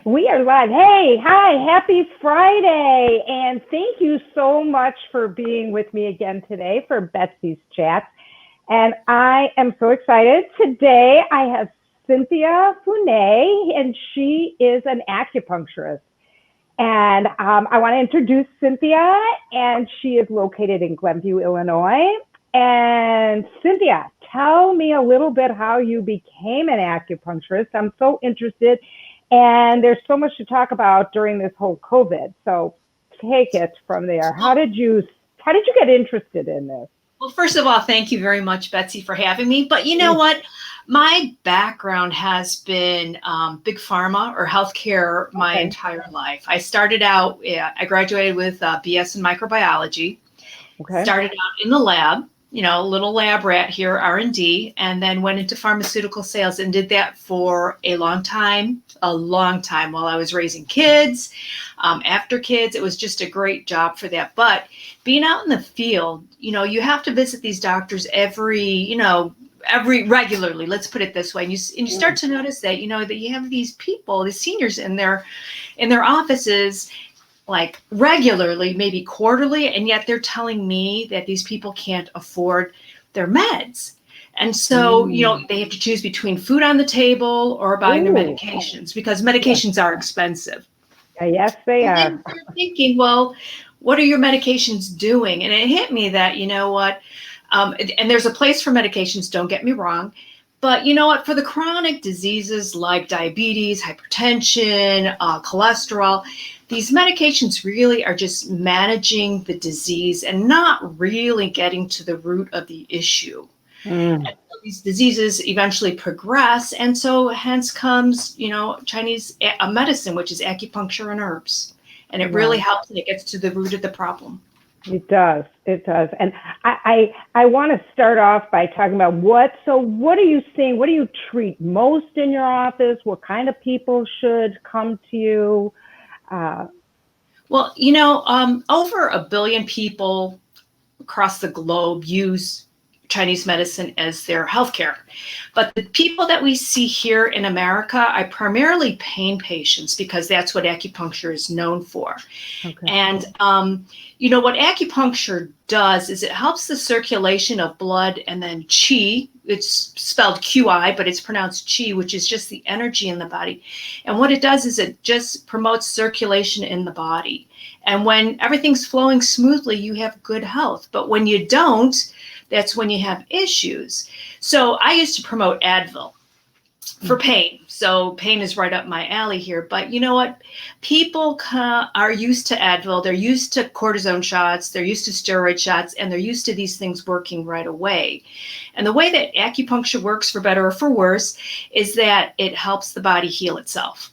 We are live. Hey, hi, happy Friday. And thank you so much for being with me again today for Betsy's Chats. And I am so excited. Today I have Cynthia Funay, and she is an acupuncturist. And I want to introduce Cynthia, and she is located in Glenview, Illinois. And Cynthia, tell me a little bit how you became an acupuncturist. I'm so interested, and there's so much to talk about during this whole COVID. So take it from there. How did you get interested in this? Well, first of all, thank you very much, Betsy, for having me. But you know what? My background has been big pharma or healthcare my entire life. I started out, I graduated with BS in microbiology, started out in the lab, a little lab rat here, R&D, and then went into pharmaceutical sales and did that for a long time while I was raising kids, after kids. It was just a great job for that. But being out in the field, you have to visit these doctors every regularly, let's put it this way. And you start to notice that, that you have these people, the seniors in their offices, like regularly, maybe quarterly, and yet they're telling me that these people can't afford their meds. And so, they have to choose between food on the table or buying their medications, because medications are expensive. Yes, they are. And then you're thinking, well, what are your medications doing? And it hit me that, and there's a place for medications, don't get me wrong. But you know what? For the chronic diseases like diabetes, hypertension, cholesterol, these medications really are just managing the disease and not really getting to the root of the issue. And so these diseases eventually progress. And so hence comes, Chinese medicine, which is acupuncture and herbs. And it really helps, and it gets to the root of the problem. It does. And I want to start off by talking about what are you seeing? What do you treat most in your office? What kind of people should come to you? Well, over 1 billion people across the globe use Chinese medicine as their healthcare. But the people that we see here in America are primarily pain patients, because that's what acupuncture is known for. And, what acupuncture does is it helps the circulation of blood and then qi. It's spelled QI, but it's pronounced qi, which is just the energy in the body. And what it does is it just promotes circulation in the body. And when everything's flowing smoothly, you have good health. But when you don't, that's when you have issues. So I used to promote Advil for pain. So pain is right up my alley here. But you know what? People are used to Advil. They're used to cortisone shots. They're used to steroid shots. And they're used to these things working right away. And the way that acupuncture works, for better or for worse, is that it helps the body heal itself.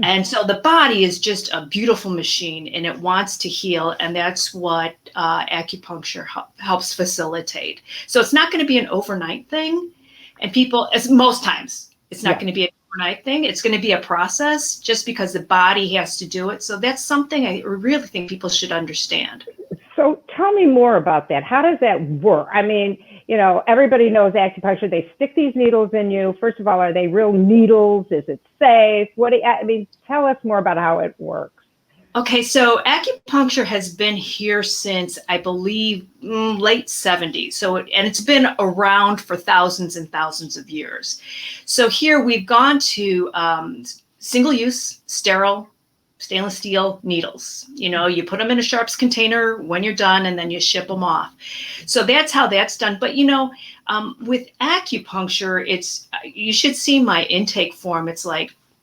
And so the body is just a beautiful machine, and it wants to heal. And that's what acupuncture helps facilitate. So it's not going to be an overnight thing. And as most times, it's not going to be an overnight thing. It's going to be a process, just because the body has to do it. So that's something I really think people should understand. So tell me more about that. How does that work? I mean, everybody knows acupuncture. They stick these needles in you. First of all, are they real needles? Is it safe? Tell us more about how it works. Okay, so acupuncture has been here since, I believe, late 70s. And it's been around for thousands and thousands of years. So here we've gone to single-use, sterile, stainless steel needles. You put them in a sharps container when you're done, and then you ship them off. So that's how that's done. But with acupuncture, you should see my intake form.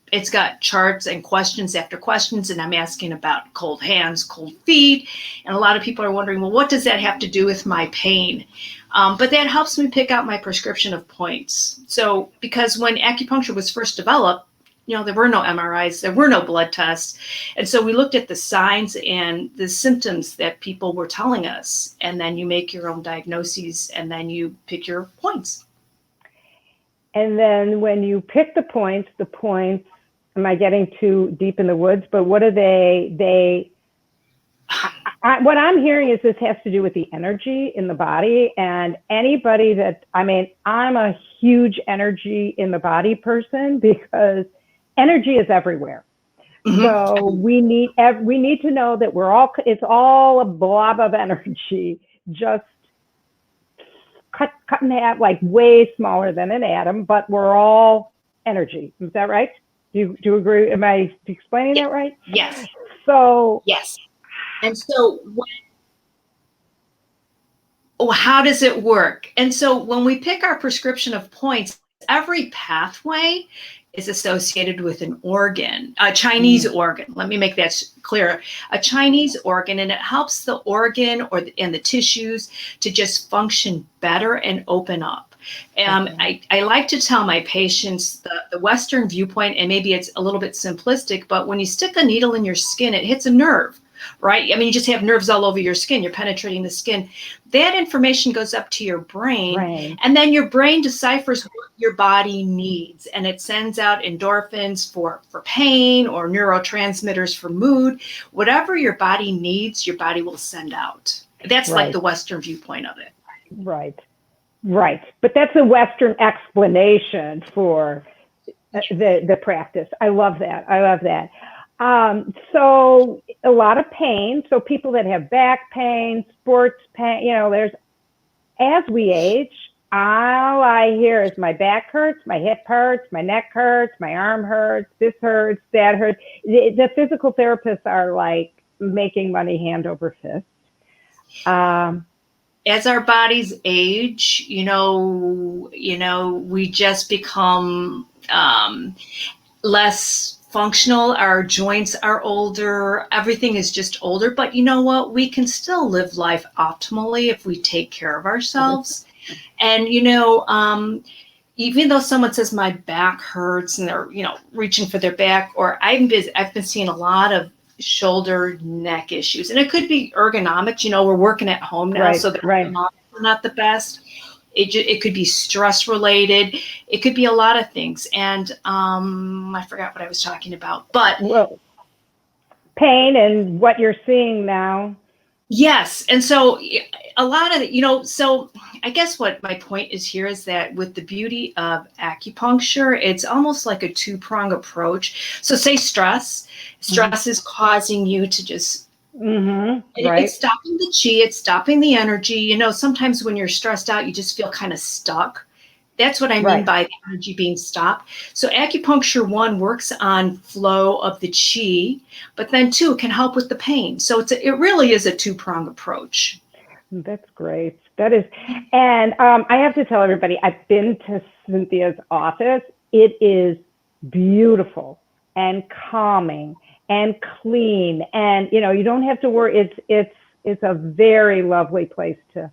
It's got charts and questions after questions, and I'm asking about cold hands, cold feet. And a lot of people are wondering, well, what does that have to do with my pain? But that helps me pick out my prescription of points. So because when acupuncture was first developed, there were no MRIs, there were no blood tests. And so we looked at the signs and the symptoms that people were telling us. And then you make your own diagnoses, and then you pick your points. And then when you pick the points, am I getting too deep in the woods? But what are they what I'm hearing is this has to do with the energy in the body. And I'm a huge energy in the body person, because energy is everywhere. Mhm. So we need to know that it's all a blob of energy, just cut in half, like way smaller than an atom, but we're all energy. Is that right? Do you agree? Am I explaining that right? Yes. So Yes. And so how does it work? And so when we pick our prescription of points, every pathway is associated with an organ, a Chinese organ. Let me make that clear. A Chinese organ, and it helps the organ and the tissues to just function better and open up. I like to tell my patients the Western viewpoint, and maybe it's a little bit simplistic, but when you stick a needle in your skin, it hits a nerve, right? I mean, you just have nerves all over your skin. You're penetrating the skin. That information goes up to your brain, and then your brain deciphers what your body needs, and it sends out endorphins for pain or neurotransmitters for mood. Whatever your body needs, your body will send out. That's like the Western viewpoint of it. Right. But that's a Western explanation for the practice. I love that. So a lot of pain. So people that have back pain, sports pain, as we age, all I hear is my back hurts, my hip hurts, my neck hurts, my arm hurts, this hurts, that hurts. The physical therapists are like making money hand over fist. As our bodies age, we just become less functional. Our joints are older. Everything is just older. But you know what? We can still live life optimally if we take care of ourselves. And, even though someone says my back hurts and they're, reaching for their back, or I've been seeing a lot of shoulder, neck issues. And it could be ergonomics. We're working at home now, so the ergonomics are not the best. It could be stress related. It could be a lot of things. And I forgot what I was talking about. But pain and what you're seeing now. Yes. And so a lot of, so I guess what my point is here is that with the beauty of acupuncture, it's almost like a two-prong approach. So say stress is causing you to just, it's stopping the chi, it's stopping the energy. Sometimes when you're stressed out, you just feel kind of stuck. That's what I mean by the energy being stopped. So acupuncture, 1, works on flow of the chi, but then 2, it can help with the pain. So it really is a two-prong approach. That's great. That is, and I have to tell everybody, I've been to Cynthia's office. It is beautiful and calming and clean, and you don't have to worry. It's a very lovely place to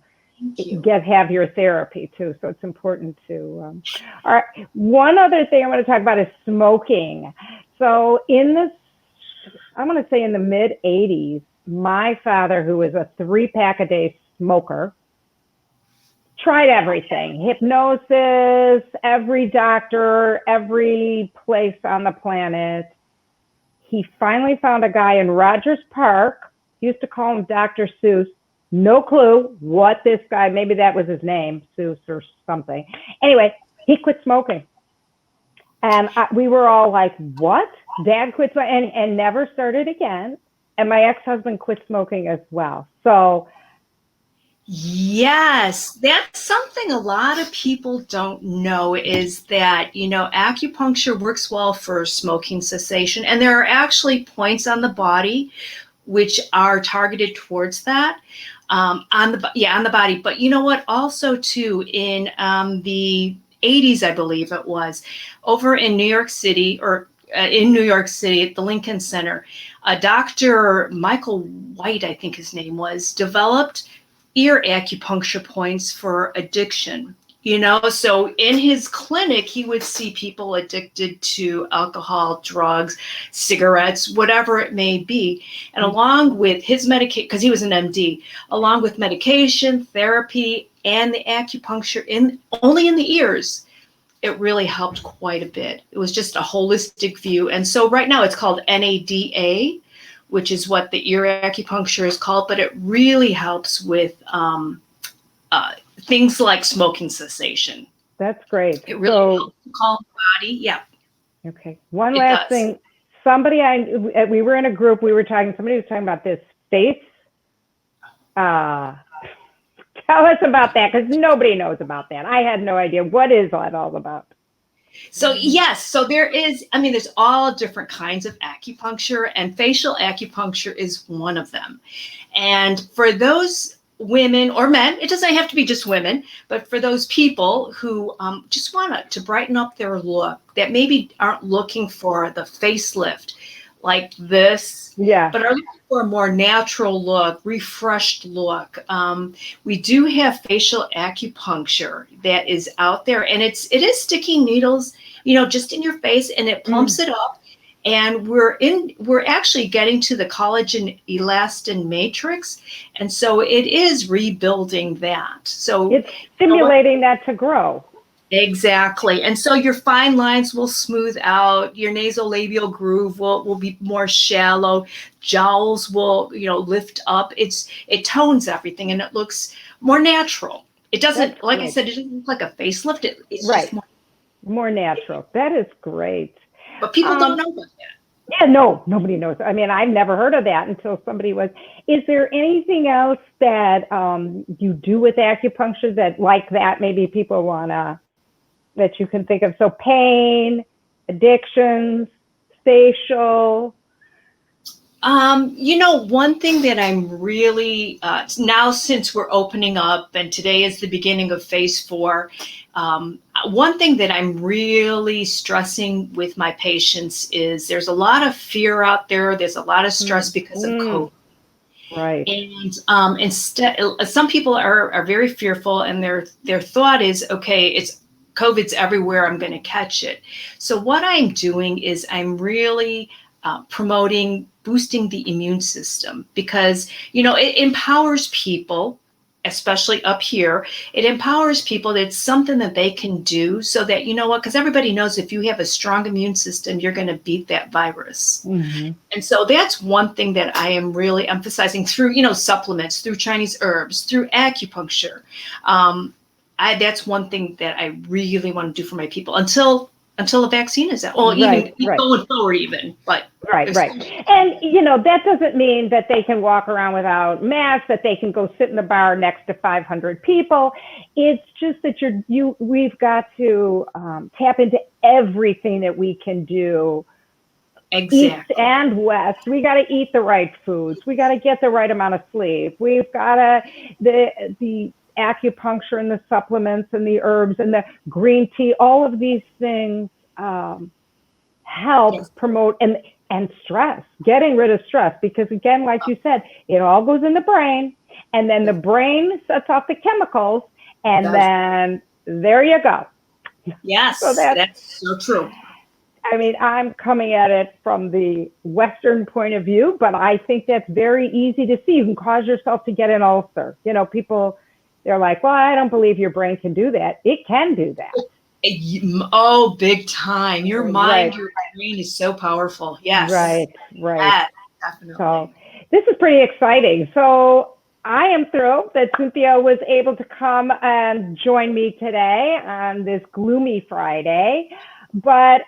have your therapy too. So it's important to. All right. One other thing I want to talk about is smoking. So I'm going to say in the mid 80s, my father, who was a 3-pack a day smoker, tried everything, hypnosis, every doctor, every place on the planet. He finally found a guy in Rogers Park. He used to call him Dr. Seuss. No clue what this guy, maybe that was his name, Seuss or something. Anyway, he quit smoking. And we were all like, what? Dad quit smoking and never started again. And my ex-husband quit smoking as well. So yes, that's something a lot of people don't know, is that, acupuncture works well for smoking cessation. And there are actually points on the body which are targeted towards that. On the body. But you know what? Also, too, in the 80s, I believe it was, over in New York City, at the Lincoln Center, Dr. Michael White, I think his name was, developed ear acupuncture points for addiction. So in his clinic, he would see people addicted to alcohol, drugs, cigarettes, whatever it may be. And along with his medication, because he was an MD, along with medication, therapy, and the acupuncture only in the ears, it really helped quite a bit. It was just a holistic view. And so right now it's called NADA, which is what the ear acupuncture is called, but it really helps with things like smoking cessation. That's great. It really helps to calm the body. Yeah. Okay. One It last does. thing. We were in a group, somebody was talking about this face. Tell us about that, because nobody knows about that. I had no idea. What is that all about? So yes, so there's all different kinds of acupuncture, and facial acupuncture is one of them. And for those women or men, it doesn't have to be just women, but for those people who just want to brighten up their look, that maybe aren't looking for the facelift like this, Yeah. but are looking for a more natural look, refreshed look. We do have facial acupuncture that is out there, and it is sticking needles, just in your face, and it plumps it up. And we're actually getting to the collagen elastin matrix, and so it is rebuilding that. So it's stimulating that to grow. Exactly. And so your fine lines will smooth out, your nasolabial groove will be more shallow, jowls will, lift up. It tones everything, and it looks more natural. It doesn't, like I said, it doesn't look like a facelift. It's right. just more natural. That is great. But people don't know about that. Yeah, no, nobody knows. I mean, I've never heard of that until somebody was. Is there anything else that you do with acupuncture that maybe people that you can think of? So pain, addictions, facial. One thing that I'm really, now since we're opening up and today is the beginning of phase 4, one thing that I'm really stressing with my patients is there's a lot of fear out there. There's a lot of stress because of COVID. Right. And instead, some people are very fearful, and their thought is, okay, COVID's everywhere, I'm going to catch it. So what I'm doing is I'm really promoting boosting the immune system, because it empowers people, especially up here. It empowers people that it's something that they can do, so that because everybody knows if you have a strong immune system, you're going to beat that virus. And so that's one thing that I am really emphasizing through supplements, through Chinese herbs, through acupuncture. That's one thing that I really want to do for my people until a vaccine is out. Well, even going forward, even. But right. And that doesn't mean that they can walk around without masks, that they can go sit in the bar next to 500 people. It's just that we've got to tap into everything that we can do. Exactly. East and west. We got to eat the right foods. We got to get the right amount of sleep. We've got to the acupuncture and the supplements and the herbs and the green tea. All of these things help promote and stress, getting rid of stress, because again, like you said, it all goes in the brain, and then the brain sets off the chemicals, and then there you go. Yes, so that's so true. I mean, I'm coming at it from the Western point of view, but I think that's very easy to see. You can cause yourself to get an ulcer. People, they're like, well, I don't believe your brain can do that. It can do that. Oh, big time. Your mind, your brain is so powerful. Yes. Right. Yes, definitely. So this is pretty exciting. So I am thrilled that Cynthia was able to come and join me today on this gloomy Friday. But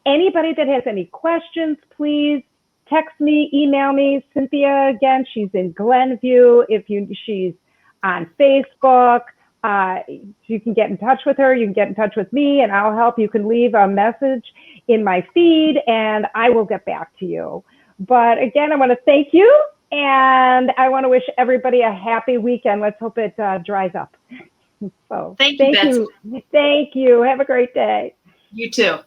anybody that has any questions, please text me, email me. Cynthia, again, she's in Glenview. She's on Facebook. You can get in touch with her. You can get in touch with me, and I'll help. You can leave a message in my feed, and I will get back to you. But again, I want to thank you, and I want to wish everybody a happy weekend. Let's hope it dries up. So thank you, Betsy. Thank you. Have a great day. You too.